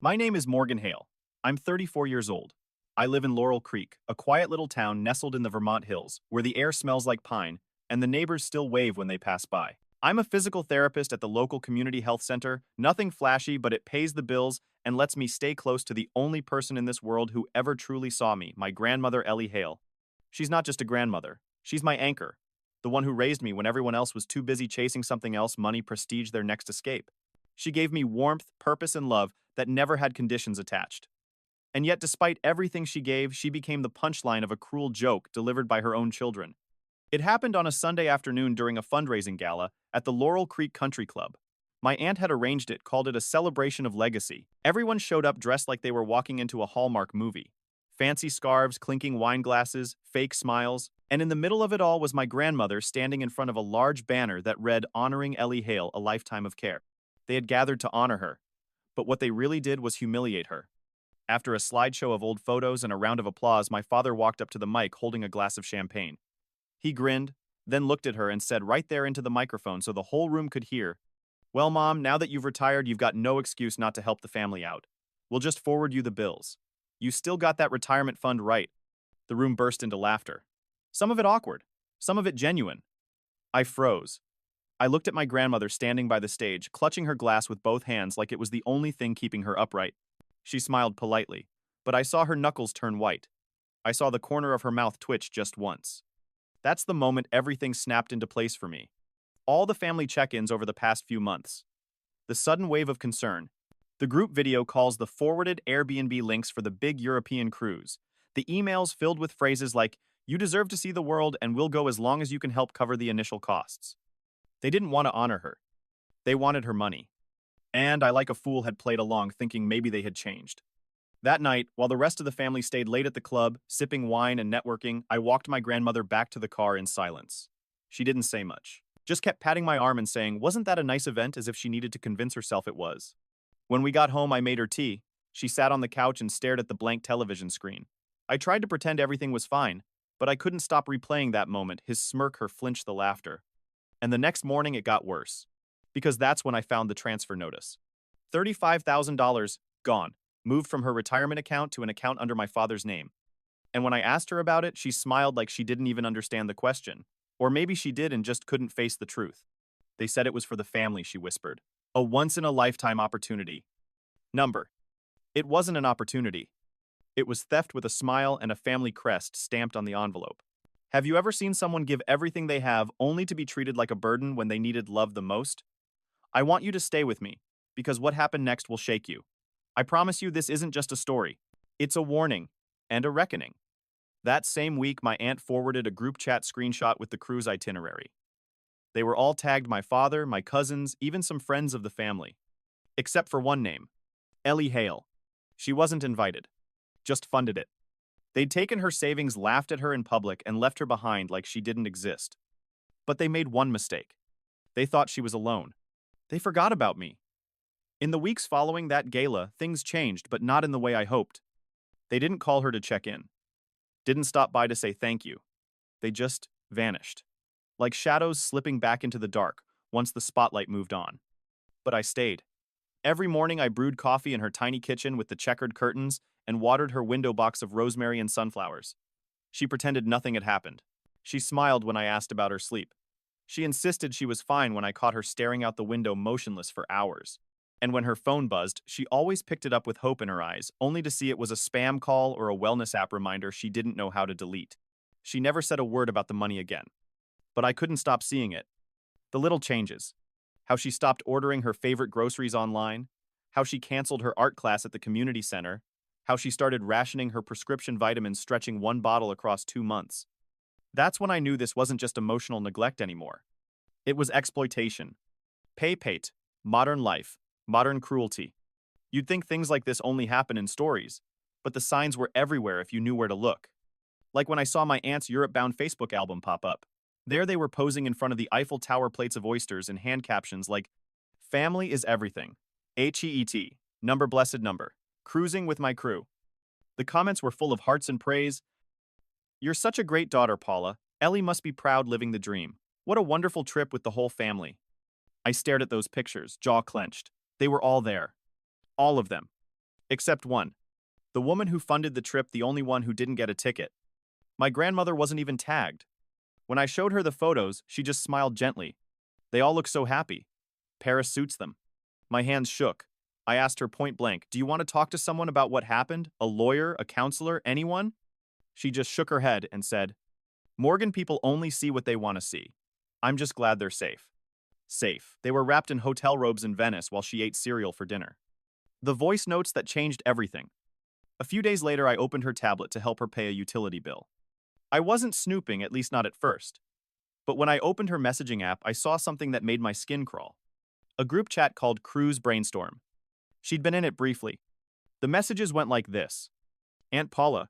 My name is Morgan Hale. I'm 34 years old. I live in Laurel Creek, a quiet little town nestled in the Vermont hills, where the air smells like pine and the neighbors still wave when they pass by. I'm a physical therapist at the local community health center, nothing flashy, but it pays the bills and lets me stay close to the only person in this world who ever truly saw me, my grandmother Ellie Hale. She's not just a grandmother, she's my anchor, the one who raised me when everyone else was too busy chasing something else, money, prestige, their next escape. She gave me warmth, purpose, and love that never had conditions attached. And yet, despite everything she gave, she became the punchline of a cruel joke delivered by her own children. It happened on a Sunday afternoon during a fundraising gala at the Laurel Creek Country Club. My aunt had arranged it, called it a celebration of legacy. Everyone showed up dressed like they were walking into a Hallmark movie. Fancy scarves, clinking wine glasses, fake smiles, and in the middle of it all was my grandmother standing in front of a large banner that read, "Honoring Ellie Hale, a lifetime of care." They had gathered to honor her, but what they really did was humiliate her. After a slideshow of old photos and a round of applause, my father walked up to the mic holding a glass of champagne. He grinned, then looked at her and said right there into the microphone so the whole room could hear, "Well, Mom, now that you've retired, you've got no excuse not to help the family out. We'll just forward you the bills. You still got that retirement fund right." The room burst into laughter. Some of it awkward, some of it genuine. I froze. I looked at my grandmother standing by the stage, clutching her glass with both hands like it was the only thing keeping her upright. She smiled politely, but I saw her knuckles turn white. I saw the corner of her mouth twitch just once. That's the moment everything snapped into place for me. All the family check-ins over the past few months. The sudden wave of concern. The group video calls, the forwarded Airbnb links for the big European cruise. The emails filled with phrases like, "You deserve to see the world and we'll go as long as you can help cover the initial costs." They didn't want to honor her. They wanted her money. And I, like a fool, had played along, thinking maybe they had changed. That night, while the rest of the family stayed late at the club, sipping wine and networking, I walked my grandmother back to the car in silence. She didn't say much, just kept patting my arm and saying, "Wasn't that a nice event?" as if she needed to convince herself it was. When we got home, I made her tea. She sat on the couch and stared at the blank television screen. I tried to pretend everything was fine, but I couldn't stop replaying that moment, his smirk, her flinch, the laughter. And the next morning it got worse. Because that's when I found the transfer notice. $35,000 gone, moved from her retirement account to an account under my father's name. And when I asked her about it, she smiled like she didn't even understand the question. Or maybe she did and just couldn't face the truth. They said it was for the family, she whispered. A once-in-a-lifetime opportunity. Number. It wasn't an opportunity. It was theft with a smile and a family crest stamped on the envelope. Have you ever seen someone give everything they have only to be treated like a burden when they needed love the most? I want you to stay with me, because what happened next will shake you. I promise you this isn't just a story. It's a warning and a reckoning. That same week, my aunt forwarded a group chat screenshot with the cruise itinerary. They were all tagged my father, my cousins, even some friends of the family. Except for one name, Ellie Hale. She wasn't invited, just funded it. They'd taken her savings, laughed at her in public, and left her behind like she didn't exist. But they made one mistake. They thought she was alone. They forgot about me. In the weeks following that gala, things changed, but not in the way I hoped. They didn't call her to check in. Didn't stop by to say thank you. They just vanished. Like shadows slipping back into the dark once the spotlight moved on. But I stayed. Every morning I brewed coffee in her tiny kitchen with the checkered curtains and watered her window box of rosemary and sunflowers. She pretended nothing had happened. She smiled when I asked about her sleep. She insisted she was fine when I caught her staring out the window motionless for hours. And when her phone buzzed, she always picked it up with hope in her eyes, only to see it was a spam call or a wellness app reminder she didn't know how to delete. She never said a word about the money again. But I couldn't stop seeing it. The little changes. How she stopped ordering her favorite groceries online, how she canceled her art class at the community center, how she started rationing her prescription vitamins, stretching one bottle across 2 months. That's when I knew this wasn't just emotional neglect anymore. It was exploitation. Pay-pate, modern life, modern cruelty. You'd think things like this only happen in stories, but the signs were everywhere if you knew where to look. Like when I saw my aunt's Europe-bound Facebook album pop up. There they were posing in front of the Eiffel Tower plates of oysters and hand captions like, "Family is everything. HEET, number blessed number. Cruising with my crew." The comments were full of hearts and praise. "You're such a great daughter, Paula. Ellie must be proud, living the dream. What a wonderful trip with the whole family." I stared at those pictures, jaw clenched. They were all there. All of them. Except one. The woman who funded the trip, the only one who didn't get a ticket. My grandmother wasn't even tagged. When I showed her the photos, she just smiled gently. They all look so happy. Paris suits them. My hands shook. I asked her point blank, "Do you want to talk to someone about what happened? A lawyer, a counselor, anyone?" She just shook her head and said, "Morgan people only see what they want to see. I'm just glad they're safe." Safe. They were wrapped in hotel robes in Venice while she ate cereal for dinner. The voice notes that changed everything. A few days later, I opened her tablet to help her pay a utility bill. I wasn't snooping, at least not at first. But when I opened her messaging app, I saw something that made my skin crawl. A group chat called Cruise Brainstorm. She'd been in it briefly. The messages went like this. "Aunt Paula,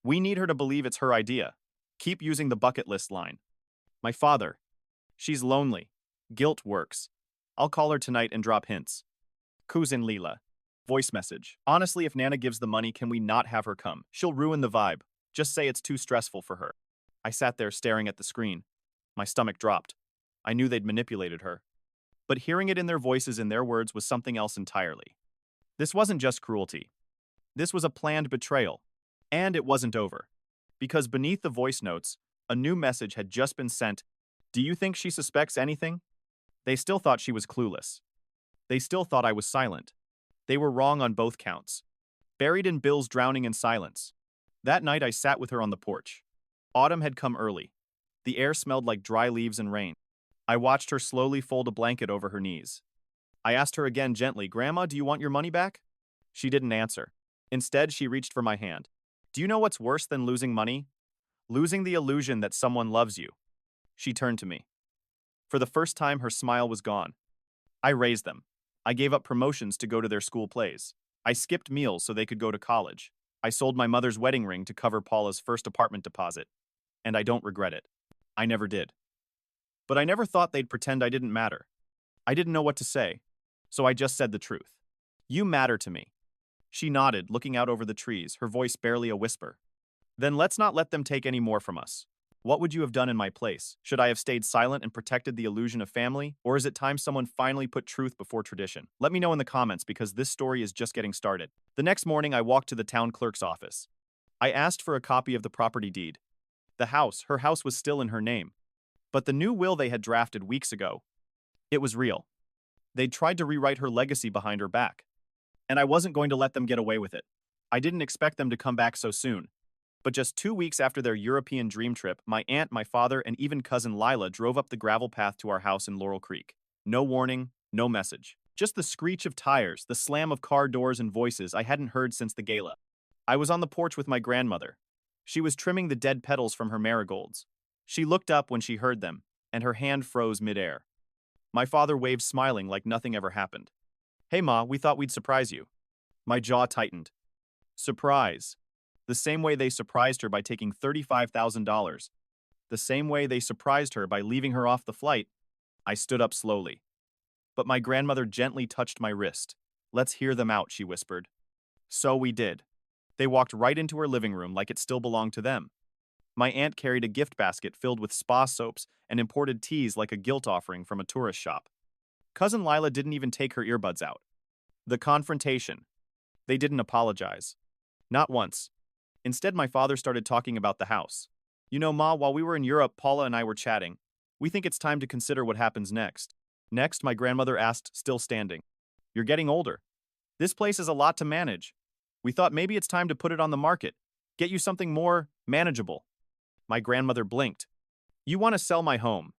we need her to believe it's her idea. Keep using the bucket list line. My father, she's lonely. Guilt works. I'll call her tonight and drop hints. Cousin Leela." Voice message. "Honestly, if Nana gives the money, can we not have her come? She'll ruin the vibe. Just say it's too stressful for her." I sat there staring at the screen. My stomach dropped. I knew they'd manipulated her. But hearing it in their voices and their words was something else entirely. This wasn't just cruelty. This was a planned betrayal. And it wasn't over. Because beneath the voice notes, a new message had just been sent. "Do you think she suspects anything?" They still thought she was clueless. They still thought I was silent. They were wrong on both counts. Buried in bills, drowning in silence. That night I sat with her on the porch. Autumn had come early. The air smelled like dry leaves and rain. I watched her slowly fold a blanket over her knees. I asked her again gently, "Grandma, do you want your money back?" She didn't answer. Instead, she reached for my hand. "Do you know what's worse than losing money? Losing the illusion that someone loves you." She turned to me. For the first time, her smile was gone. "I raised them. I gave up promotions to go to their school plays. I skipped meals so they could go to college. I sold my mother's wedding ring to cover Paula's first apartment deposit. And I don't regret it. I never did. But I never thought they'd pretend I didn't matter. I didn't know what to say, so I just said the truth. You matter to me." She nodded, looking out over the trees, her voice barely a whisper. "Then let's not let them take any more from us. What would you have done in my place? Should I have stayed silent and protected the illusion of family? Or is it time someone finally put truth before tradition? Let me know in the comments because this story is just getting started." The next morning, I walked to the town clerk's office. I asked for a copy of the property deed. Her house was still in her name. But the new will they had drafted weeks ago, it was real. They'd tried to rewrite her legacy behind her back. And I wasn't going to let them get away with it. I didn't expect them to come back so soon. But just 2 weeks after their European dream trip, my aunt, my father, and even cousin Lila drove up the gravel path to our house in Laurel Creek. No warning, no message. Just the screech of tires, the slam of car doors and voices I hadn't heard since the gala. I was on the porch with my grandmother. She was trimming the dead petals from her marigolds. She looked up when she heard them, and her hand froze midair. My father waved smiling like nothing ever happened. "Hey Ma, we thought we'd surprise you." My jaw tightened. Surprise. The same way they surprised her by taking $35,000. The same way they surprised her by leaving her off the flight. I stood up slowly. But my grandmother gently touched my wrist. "Let's hear them out," she whispered. So we did. They walked right into her living room like it still belonged to them. My aunt carried a gift basket filled with spa soaps and imported teas like a guilt offering from a tourist shop. Cousin Lila didn't even take her earbuds out. The confrontation. They didn't apologize. Not once. Instead, my father started talking about the house. "You know, Ma, while we were in Europe, Paula and I were chatting. We think it's time to consider what happens next." "Next?" my grandmother asked, still standing. "You're getting older. This place is a lot to manage. We thought maybe it's time to put it on the market. Get you something more manageable." My grandmother blinked. "You want to sell my home?"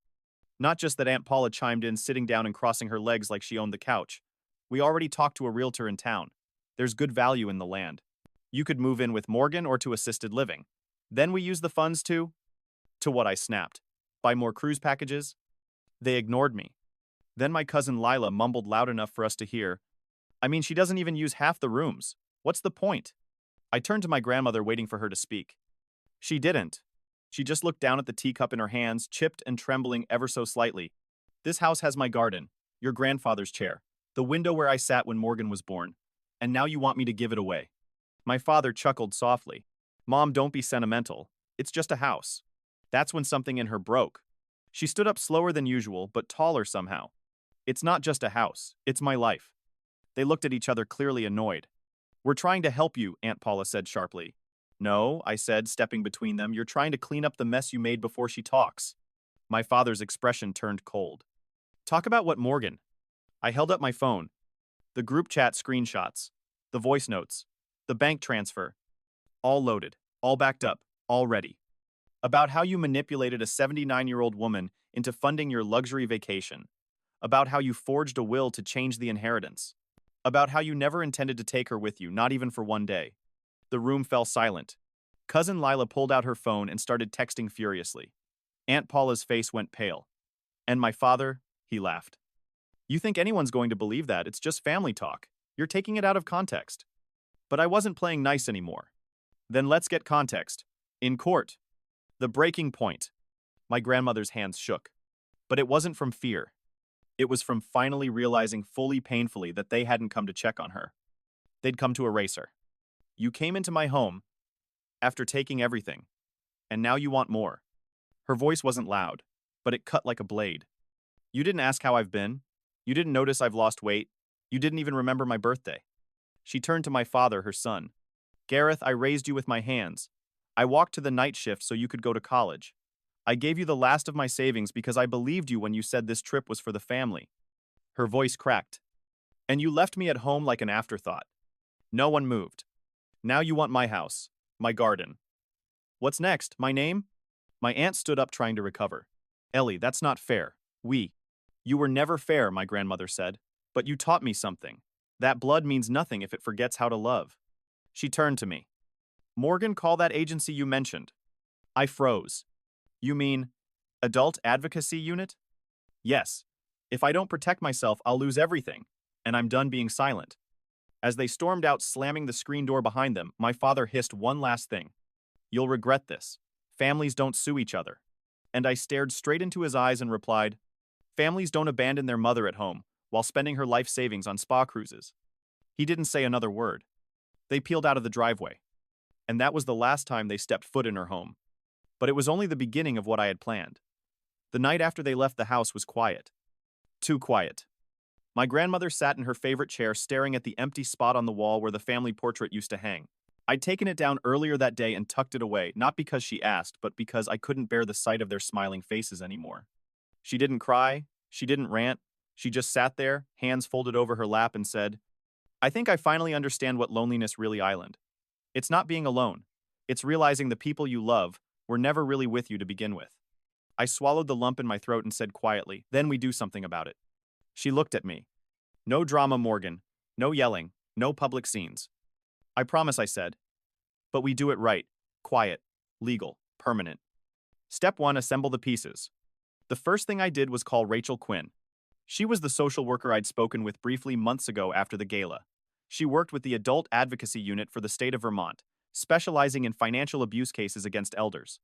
Not just that, Aunt Paula chimed in, sitting down and crossing her legs like she owned the couch. "We already talked to a realtor in town. There's good value in the land. You could move in with Morgan or to assisted living. Then we use the funds to..." To what, I snapped. "Buy more cruise packages?" They ignored me. Then my cousin Lila mumbled loud enough for us to hear, "I mean, she doesn't even use half the rooms. What's the point?" I turned to my grandmother, waiting for her to speak. She didn't. She just looked down at the teacup in her hands, chipped and trembling ever so slightly. "This house has my garden, your grandfather's chair, the window where I sat when Morgan was born. And now you want me to give it away." My father chuckled softly. "Mom, don't be sentimental. It's just a house." That's when something in her broke. She stood up slower than usual, but taller somehow. "It's not just a house. It's my life." They looked at each other, clearly annoyed. We're trying to help you, Aunt Paula said sharply. No, I said, stepping between them, you're trying to clean up the mess you made before she talks. My father's expression turned cold. Talk about what, Morgan? I held up my phone. The group chat screenshots, the voice notes, the bank transfer, all loaded, all backed up, all ready. About how you manipulated a 79-year-old woman into funding your luxury vacation. About how you forged a will to change the inheritance. About how you never intended to take her with you, not even for one day. The room fell silent. Cousin Lila pulled out her phone and started texting furiously. Aunt Paula's face went pale. And my father, he laughed. You think anyone's going to believe that? It's just family talk. You're taking it out of context. But I wasn't playing nice anymore. Then let's get context. In court. The breaking point. My grandmother's hands shook. But it wasn't from fear. It was from finally realizing fully painfully that they hadn't come to check on her. They'd come to erase her. You came into my home after taking everything, and now you want more. Her voice wasn't loud, but it cut like a blade. You didn't ask how I've been. You didn't notice I've lost weight. You didn't even remember my birthday. She turned to my father, her son. Gareth, I raised you with my hands. I walked to the night shift so you could go to college. I gave you the last of my savings because I believed you when you said this trip was for the family. Her voice cracked. And you left me at home like an afterthought. No one moved. Now you want my house, my garden. What's next? My name? My aunt stood up trying to recover. Ellie, that's not fair. You were never fair, my grandmother said. But you taught me something. That blood means nothing if it forgets how to love. She turned to me. Morgan, call that agency you mentioned. I froze. You mean, Adult Advocacy Unit? Yes. If I don't protect myself, I'll lose everything. And I'm done being silent. As they stormed out, slamming the screen door behind them, my father hissed one last thing. You'll regret this. Families don't sue each other. And I stared straight into his eyes and replied, families don't abandon their mother at home while spending her life savings on spa cruises. He didn't say another word. They peeled out of the driveway. And that was the last time they stepped foot in her home. But it was only the beginning of what I had planned. The night after they left the house was quiet. Too quiet. My grandmother sat in her favorite chair staring at the empty spot on the wall where the family portrait used to hang. I'd taken it down earlier that day and tucked it away, not because she asked, but because I couldn't bear the sight of their smiling faces anymore. She didn't cry, she didn't rant, she just sat there, hands folded over her lap, and said, I think I finally understand what loneliness really island. It's not being alone. It's realizing the people you love were never really with you to begin with. I swallowed the lump in my throat and said quietly, then we do something about it. She looked at me. No drama, Morgan. No yelling. No public scenes. I promise, I said. But we do it right. Quiet. Legal. Permanent. Step 1, assemble the pieces. The first thing I did was call Rachel Quinn. She was the social worker I'd spoken with briefly months ago after the gala. She worked with the Adult Advocacy Unit for the state of Vermont, specializing in financial abuse cases against elders.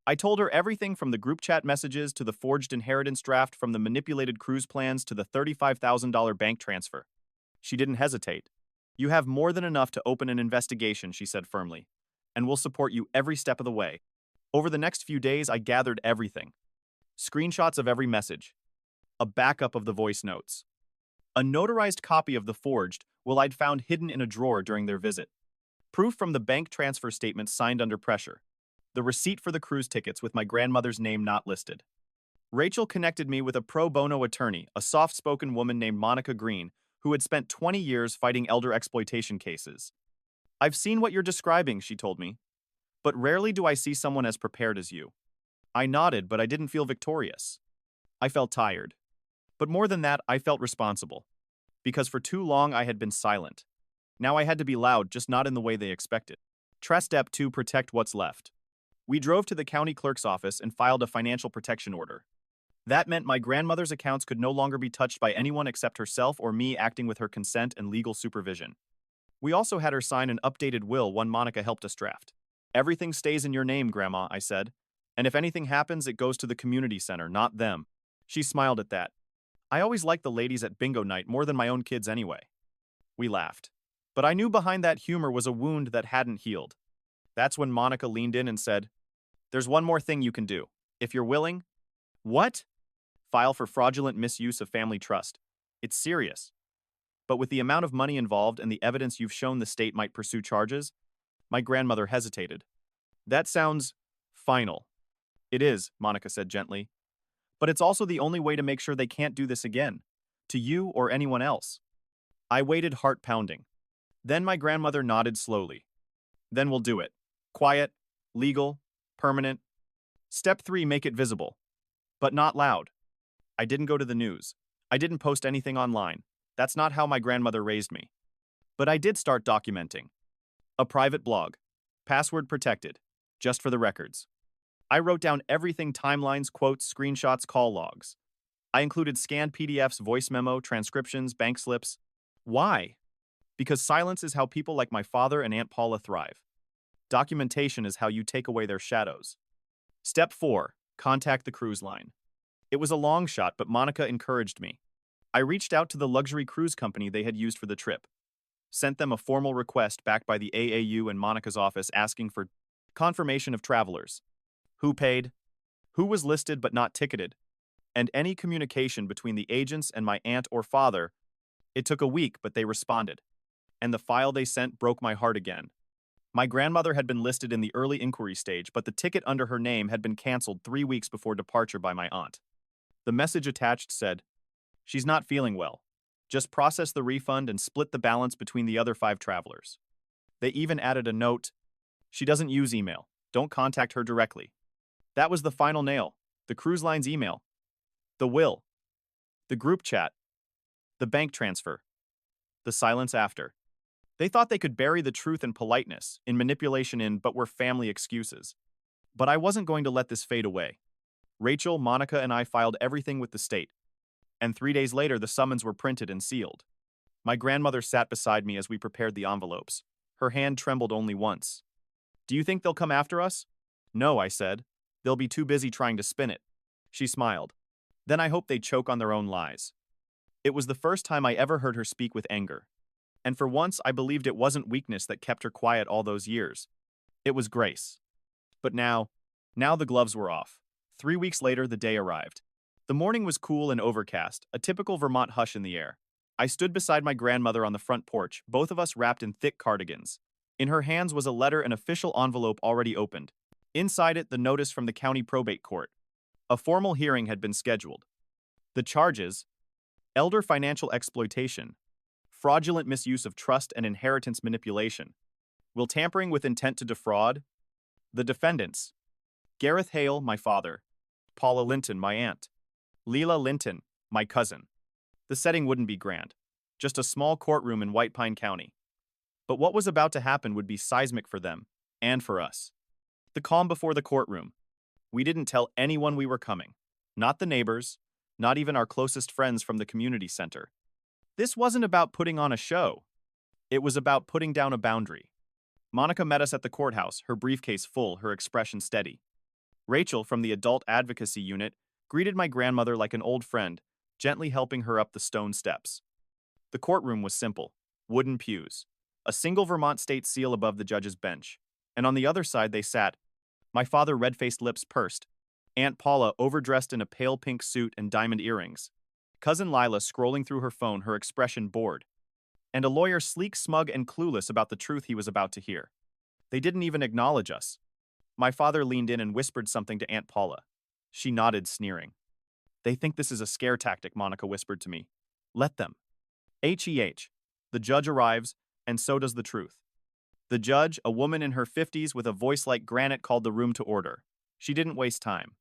I told her everything from the group chat messages to the forged inheritance draft, from the manipulated cruise plans to the $35,000 bank transfer. She didn't hesitate. You have more than enough to open an investigation, she said firmly, and we'll support you every step of the way. Over the next few days, I gathered everything. Screenshots of every message. A backup of the voice notes. A notarized copy of the forged will I'd found hidden in a drawer during their visit. Proof from the bank transfer statement signed under pressure. The receipt for the cruise tickets with my grandmother's name not listed. Rachel connected me with a pro bono attorney, a soft-spoken woman named Monica Green, who had spent 20 years fighting elder exploitation cases. I've seen what you're describing, she told me. But rarely do I see someone as prepared as you. I nodded, but I didn't feel victorious. I felt tired. But more than that, I felt responsible. Because for too long I had been silent. Now I had to be loud, just not in the way they expected. Step 2, protect what's left. We drove to the county clerk's office and filed a financial protection order. That meant my grandmother's accounts could no longer be touched by anyone except herself or me, acting with her consent and legal supervision. We also had her sign an updated will, one Monica helped us draft. Everything stays in your name, Grandma, I said. And if anything happens, it goes to the community center, not them. She smiled at that. I always liked the ladies at bingo night more than my own kids anyway. We laughed. But I knew behind that humor was a wound that hadn't healed. That's when Monica leaned in and said, there's one more thing you can do. If you're willing. What? File for fraudulent misuse of family trust. It's serious. but with the amount of money involved and the evidence you've shown the state might pursue charges, my grandmother hesitated. That sounds final. It is, Monica said gently. But it's also the only way to make sure they can't do this again. To you or anyone else. I waited, heart pounding. Then my grandmother nodded slowly. Then we'll do it. Quiet, legal, permanent. Step 3, make it visible. But not loud. I didn't go to the news. I didn't post anything online. That's not how my grandmother raised me. But I did start documenting. A private blog. Password protected. Just for the records. I wrote down everything: timelines, quotes, screenshots, call logs. I included scanned PDFs, voice memo, transcriptions, bank slips. Why? Because silence is how people like my father and Aunt Paula thrive. Documentation is how you take away their shadows. Step 4. Contact the cruise line. It was a long shot, but Monica encouraged me. I reached out to the luxury cruise company they had used for the trip. Sent them a formal request backed by the AAU and Monica's office asking for confirmation of travelers. Who paid? Who was listed but not ticketed? And any communication between the agents and my aunt or father. It took a week, but they responded. And the file they sent broke my heart again. My grandmother had been listed in the early inquiry stage, but the ticket under her name had been canceled 3 weeks before departure by my aunt. The message attached said, "She's not feeling well. Just process the refund and split the balance between the other 5 travelers." They even added a note, "She doesn't use email. Don't contact her directly." That was the final nail. The cruise line's email. The will. The group chat. The bank transfer. The silence after. They thought they could bury the truth in politeness, in manipulation, but were family excuses. But I wasn't going to let this fade away. Rachel, Monica, and I filed everything with the state. And 3 days later, the summons were printed and sealed. My grandmother sat beside me as we prepared the envelopes. Her hand trembled only once. "Do you think they'll come after us?" "No," I said. "They'll be too busy trying to spin it." She smiled. "Then I hope they choke on their own lies." It was the first time I ever heard her speak with anger. And for once, I believed it wasn't weakness that kept her quiet all those years. It was grace. But now the gloves were off. 3 weeks later, the day arrived. The morning was cool and overcast, a typical Vermont hush in the air. I stood beside my grandmother on the front porch, both of us wrapped in thick cardigans. In her hands was a letter, an official envelope already opened. Inside it, the notice from the county probate court. A formal hearing had been scheduled. The charges: elder financial exploitation, fraudulent misuse of trust and inheritance manipulation, will tampering with intent to defraud. The defendants: Gareth Hale, my father; Paula Linton, my aunt; Leela Linton, my cousin. The setting wouldn't be grand. Just a small courtroom in White Pine County. But what was about to happen would be seismic for them, and for us. The calm before the courtroom. We didn't tell anyone we were coming. Not the neighbors, not even our closest friends from the community center. This wasn't about putting on a show. It was about putting down a boundary. Monica met us at the courthouse, her briefcase full, her expression steady. Rachel, from the adult advocacy unit, greeted my grandmother like an old friend, gently helping her up the stone steps. The courtroom was simple: wooden pews, a single Vermont state seal above the judge's bench, and on the other side they sat, my father, red-faced, lips pursed; Aunt Paula, overdressed in a pale pink suit and diamond earrings; Cousin Lila, scrolling through her phone, her expression bored; and a lawyer, sleek, smug, and clueless about the truth he was about to hear. They didn't even acknowledge us. My father leaned in and whispered something to Aunt Paula. She nodded, sneering. "They think this is a scare tactic," Monica whispered to me. "Let them." H.E.H. The judge arrives, and so does the truth. The judge, a woman in her 50s with a voice like granite, called the room to order. She didn't waste time.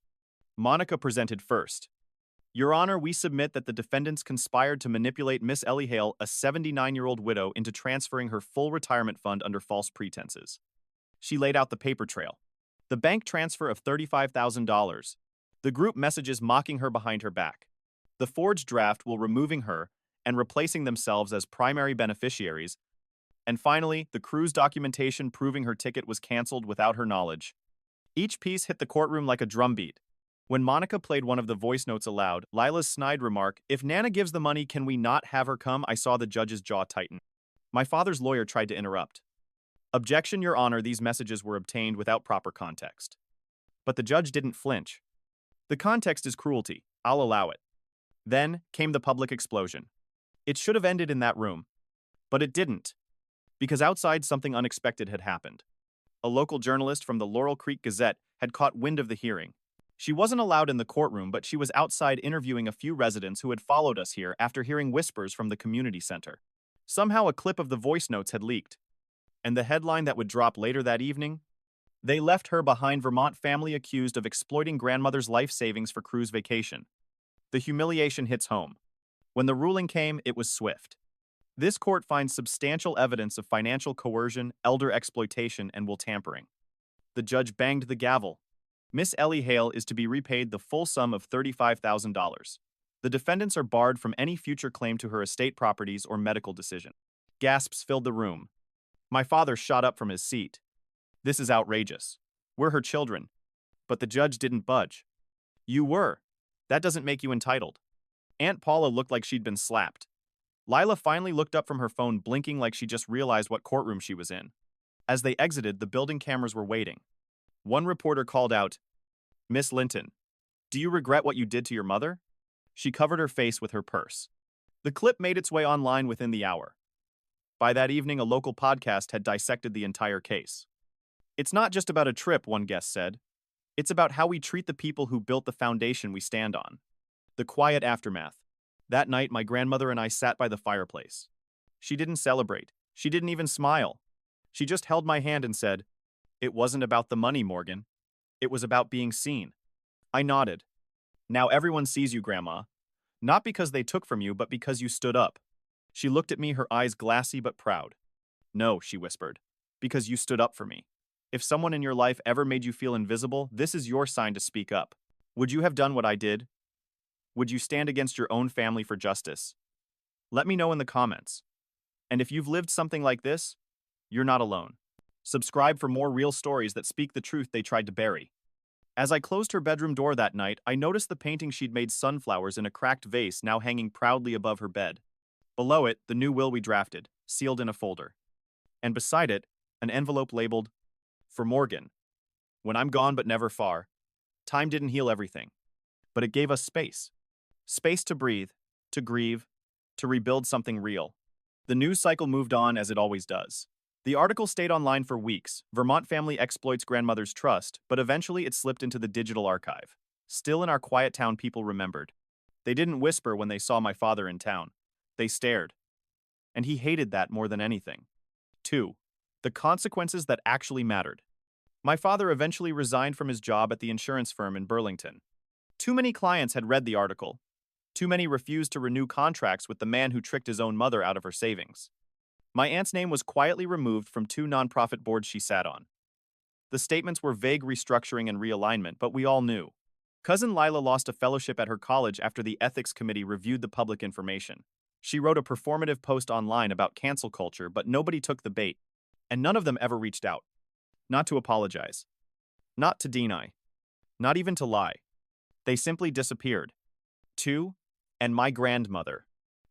Monica presented first. "Your Honor, we submit that the defendants conspired to manipulate Miss Ellie Hale, a 79-year-old widow, into transferring her full retirement fund under false pretenses." She laid out the paper trail. The bank transfer of $35,000. The group messages mocking her behind her back. The forged draft will removing her and replacing themselves as primary beneficiaries. And finally, the cruise documentation proving her ticket was canceled without her knowledge. Each piece hit the courtroom like a drumbeat. When Monica played one of the voice notes aloud, Lila's snide remark, "If Nana gives the money, can we not have her come?" I saw the judge's jaw tighten. My father's lawyer tried to interrupt. "Objection, Your Honor, these messages were obtained without proper context." But the judge didn't flinch. "The context is cruelty. I'll allow it." Then came the public explosion. It should have ended in that room, but it didn't, because outside something unexpected had happened. A local journalist from the Laurel Creek Gazette had caught wind of the hearing. She wasn't allowed in the courtroom, but she was outside interviewing a few residents who had followed us here after hearing whispers from the community center. Somehow a clip of the voice notes had leaked, and the headline that would drop later that evening: "They left her behind, Vermont family accused of exploiting grandmother's life savings for cruise vacation." The humiliation hits home. When the ruling came, it was swift. This court finds substantial evidence of financial coercion, elder exploitation, and will tampering. The judge banged the gavel. Miss Ellie Hale is to be repaid the full sum of $35,000. The defendants are barred from any future claim to her estate properties or medical decision. Gasps filled the room. My father shot up from his seat. This is outrageous. We're her children. But the judge didn't budge. You were. That doesn't make you entitled. Aunt Paula looked like she'd been slapped. Lila finally looked up from her phone, blinking like she just realized what courtroom she was in. As they exited, the building cameras were waiting. One reporter called out, "Miss Linton, do you regret what you did to your mother?" She covered her face with her purse. The clip made its way online within the hour. By that evening, a local podcast had dissected the entire case. "It's not just about a trip," one guest said. "It's about how we treat the people who built the foundation we stand on." The quiet aftermath. That night, my grandmother and I sat by the fireplace. She didn't celebrate. She didn't even smile. She just held my hand and said, "It wasn't about the money, Morgan. It was about being seen." I nodded. "Now everyone sees you, Grandma. Not because they took from you, but because you stood up." She looked at me, her eyes glassy but proud. "No," she whispered, "because you stood up for me. If someone in your life ever made you feel invisible, this is your sign to speak up. Would you have done what I did? Would you stand against your own family for justice? Let me know in the comments. And if you've lived something like this, you're not alone." Subscribe for more real stories that speak the truth they tried to bury. As I closed her bedroom door that night, I noticed the painting she'd made sunflowers in a cracked vase now hanging proudly above her bed. Below it, the new will we drafted, sealed in a folder. And beside it, an envelope labeled, "For Morgan. When I'm gone but never far." Time didn't heal everything, but it gave us space. Space to breathe, to grieve, to rebuild something real. The news cycle moved on as it always does. The article stayed online for weeks. Vermont family exploits grandmother's trust, but eventually it slipped into the digital archive. Still in our quiet town, people remembered. They didn't whisper when they saw my father in town. They stared. And he hated that more than anything. 2. The consequences that actually mattered. My father eventually resigned from his job at the insurance firm in Burlington. Too many clients had read the article. Too many refused to renew contracts with the man who tricked his own mother out of her savings. My aunt's name was quietly removed from 2 nonprofit boards she sat on. The statements were vague restructuring and realignment, but we all knew. Cousin Lila lost a fellowship at her college after the ethics committee reviewed the public information. She wrote a performative post online about cancel culture, but nobody took the bait. And none of them ever reached out. Not to apologize. Not to deny. Not even to lie. They simply disappeared. 2. And my grandmother.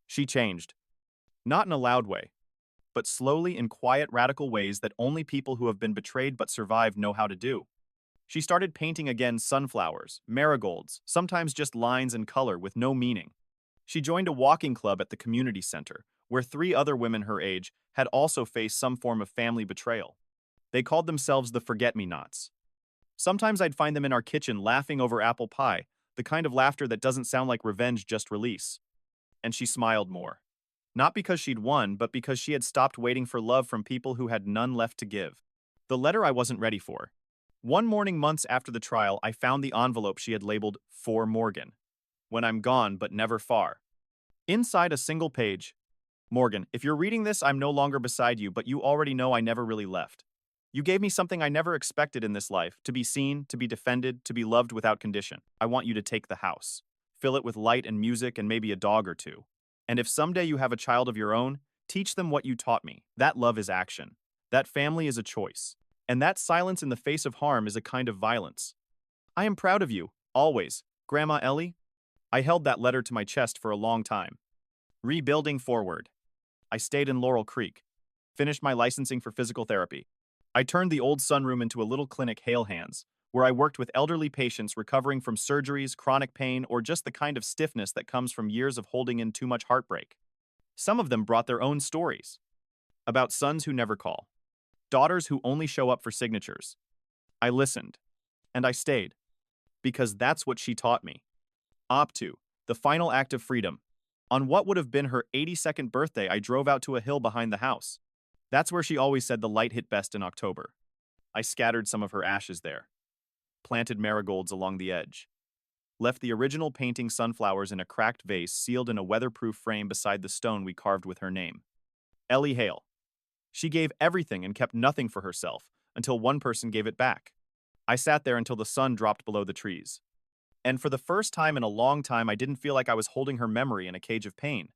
She changed. Not in a loud way, but slowly in quiet, radical ways that only people who have been betrayed but survived know how to do. She started painting again sunflowers, marigolds, sometimes just lines and color with no meaning. She joined a walking club at the community center, where 3 other women her age had also faced some form of family betrayal. They called themselves the Forget-Me-Nots. Sometimes I'd find them in our kitchen laughing over apple pie, the kind of laughter that doesn't sound like revenge, just release. And she smiled more. Not because she'd won, but because she had stopped waiting for love from people who had none left to give. The letter I wasn't ready for. One morning months after the trial, I found the envelope she had labeled, "For Morgan. When I'm gone, but never far." Inside a single page, "Morgan, if you're reading this, I'm no longer beside you, but you already know I never really left. You gave me something I never expected in this life, to be seen, to be defended, to be loved without condition. I want you to take the house. Fill it with light and music and maybe a dog or 2. And if someday you have a child of your own, teach them what you taught me. That love is action. That family is a choice. And that silence in the face of harm is a kind of violence. I am proud of you, always, Grandma Ellie." I held that letter to my chest for a long time. Rebuilding forward. I stayed in Laurel Creek. Finished my licensing for physical therapy. I turned the old sunroom into a little clinic, Hale Hands, where I worked with elderly patients recovering from surgeries, chronic pain, or just the kind of stiffness that comes from years of holding in too much heartbreak. Some of them brought their own stories about sons who never call, daughters who only show up for signatures. I listened, and I stayed, because that's what she taught me. Optu, the final act of freedom. On what would have been her 82nd birthday, I drove out to a hill behind the house. That's where she always said the light hit best in October. I scattered some of her ashes there, planted marigolds along the edge, left the original painting sunflowers in a cracked vase sealed in a weatherproof frame beside the stone we carved with her name. Ellie Hale. She gave everything and kept nothing for herself until one person gave it back. I sat there until the sun dropped below the trees. And for the first time in a long time, I didn't feel like I was holding her memory in a cage of pain.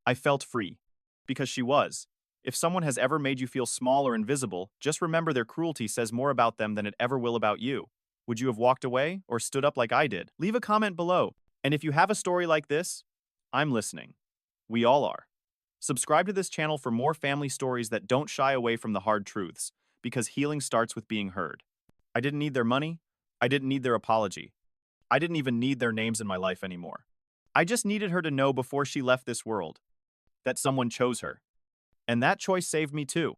I felt free. Because she was. If someone has ever made you feel small or invisible, just remember their cruelty says more about them than it ever will about you. Would you have walked away or stood up like I did? Leave a comment below. And if you have a story like this, I'm listening. We all are. Subscribe to this channel for more family stories that don't shy away from the hard truths, because healing starts with being heard. I didn't need their money. I didn't need their apology. I didn't even need their names in my life anymore. I just needed her to know before she left this world that someone chose her. And that choice saved me too.